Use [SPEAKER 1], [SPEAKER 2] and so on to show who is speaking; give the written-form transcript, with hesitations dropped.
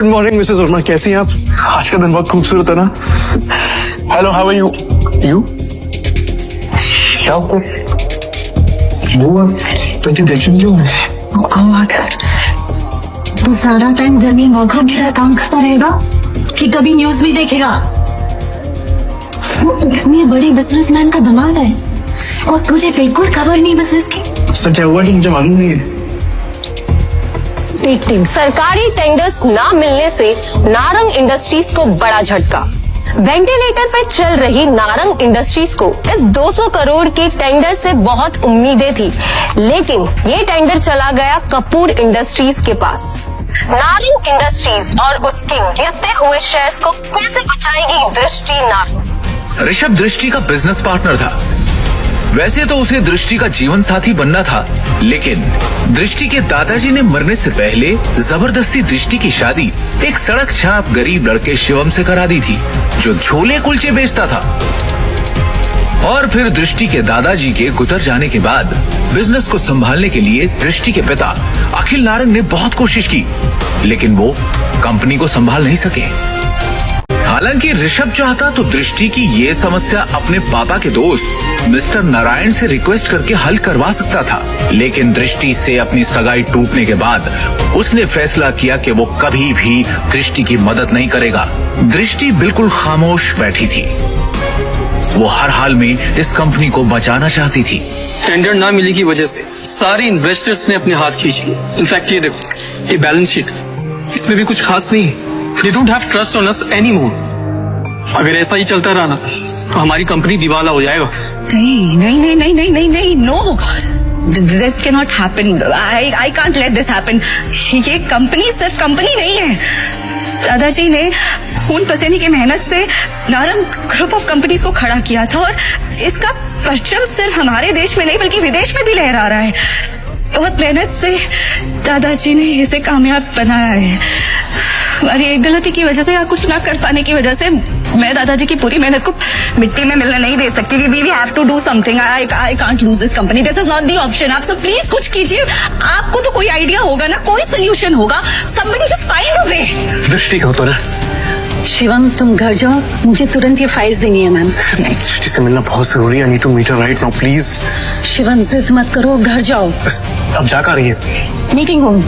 [SPEAKER 1] Good morning Mrs Verma, कैसी हैं आप? आज का दिन बहुत खूबसूरत है ना। Hello, how are you? You क्या होता है? तो टेंशन क्यों है?
[SPEAKER 2] गॉड, तू सारा टाइम घर में नौकरों की तरह काम करता रहेगा कि कभी न्यूज भी देखेगा? इतने बड़े बिजनेसमैन का दामाद है और तुझे बिल्कुल खबर नहीं बिजनेस की।
[SPEAKER 1] सर क्या हुआ कि मुझे मालूम नहीं है।
[SPEAKER 2] देखते
[SPEAKER 3] सरकारी टेंडर्स ना मिलने से नारंग इंडस्ट्रीज को बड़ा झटका। वेंटिलेटर पर चल रही नारंग इंडस्ट्रीज को इस 200 करोड़ के टेंडर से बहुत उम्मीदें थी, लेकिन ये टेंडर चला गया कपूर इंडस्ट्रीज के पास। नारंग इंडस्ट्रीज और उसके गिरते हुए शेयर्स को कैसे बचाएगी दृष्टि नारंग?
[SPEAKER 4] ऋषभ दृष्टि का बिजनेस पार्टनर था। वैसे तो उसे दृष्टि का जीवन साथी बनना था, लेकिन दृष्टि के दादाजी ने मरने से पहले जबरदस्ती दृष्टि की शादी एक सड़क छाप गरीब लड़के शिवम से करा दी थी, जो छोले कुलचे बेचता था। और फिर दृष्टि के दादाजी के गुजर जाने के बाद बिजनेस को संभालने के लिए दृष्टि के पिता अखिल नारंग ने बहुत कोशिश की, लेकिन वो कंपनी को संभाल नहीं सके। हालांकि ऋषभ चाहता तो दृष्टि की ये समस्या अपने पापा के दोस्त मिस्टर नारायण से रिक्वेस्ट करके हल करवा सकता था, लेकिन दृष्टि से अपनी सगाई टूटने के बाद उसने फैसला किया कि वो कभी भी दृष्टि की मदद नहीं करेगा। दृष्टि बिल्कुल खामोश बैठी थी। वो हर हाल में इस कंपनी को बचाना चाहती थी।
[SPEAKER 5] टेंडर ना मिलने की वजह से सारे इन्वेस्टर्स ने अपने हाथ खींच लिए। इनफैक्ट ये देखो, ये बैलेंस शीट, इसमें भी कुछ खास नहीं है। They don't have trust on us anymore. अगर ऐसा ही चलता रहा ना तो हमारी कंपनी दिवाला हो जाएगा।
[SPEAKER 6] नहीं नहीं नहीं नहीं नहीं नहीं नहीं, no, this can not happen. I can't let this happen. ये कंपनी सिर्फ कंपनी नहीं है। दादाजी ने खून पसीने की मेहनत से नारंग ग्रुप ऑफ कंपनीज को खड़ा किया था और इसका परचम सिर्फ हमारे देश में नहीं बल्कि विदेश में भी लहरा रहा है। बहुत मेहनत से दादाजी ने इसे कामयाब बनाया है। हमारी एक गलती की वजह से या कुछ ना कर पाने की वजह से मैं दादाजी की पूरी मेहनत को मिट्टी में मिलने नहीं दे सकती। We have to do something. I can't lose this company. This is not the option. आप सब प्लीज कुछ कीजिए। आपको तो कोई आइडिया होगा ना, कोई सोल्यूशन होगा। समबडी जस्ट फाइंड अ वे।
[SPEAKER 1] दृष्टि का होता ना।
[SPEAKER 2] शिवम, तुम घर जाओ, मुझे तुरंत ये फाइल्स देनी है। मैम,
[SPEAKER 1] दृष्टि से मिलना बहुत जरूरी है। I need to meet her right now, please.
[SPEAKER 2] Shivam जिद मत करो, घर जाओ।
[SPEAKER 1] अब जा कर रही है
[SPEAKER 2] मीटिंग रूम।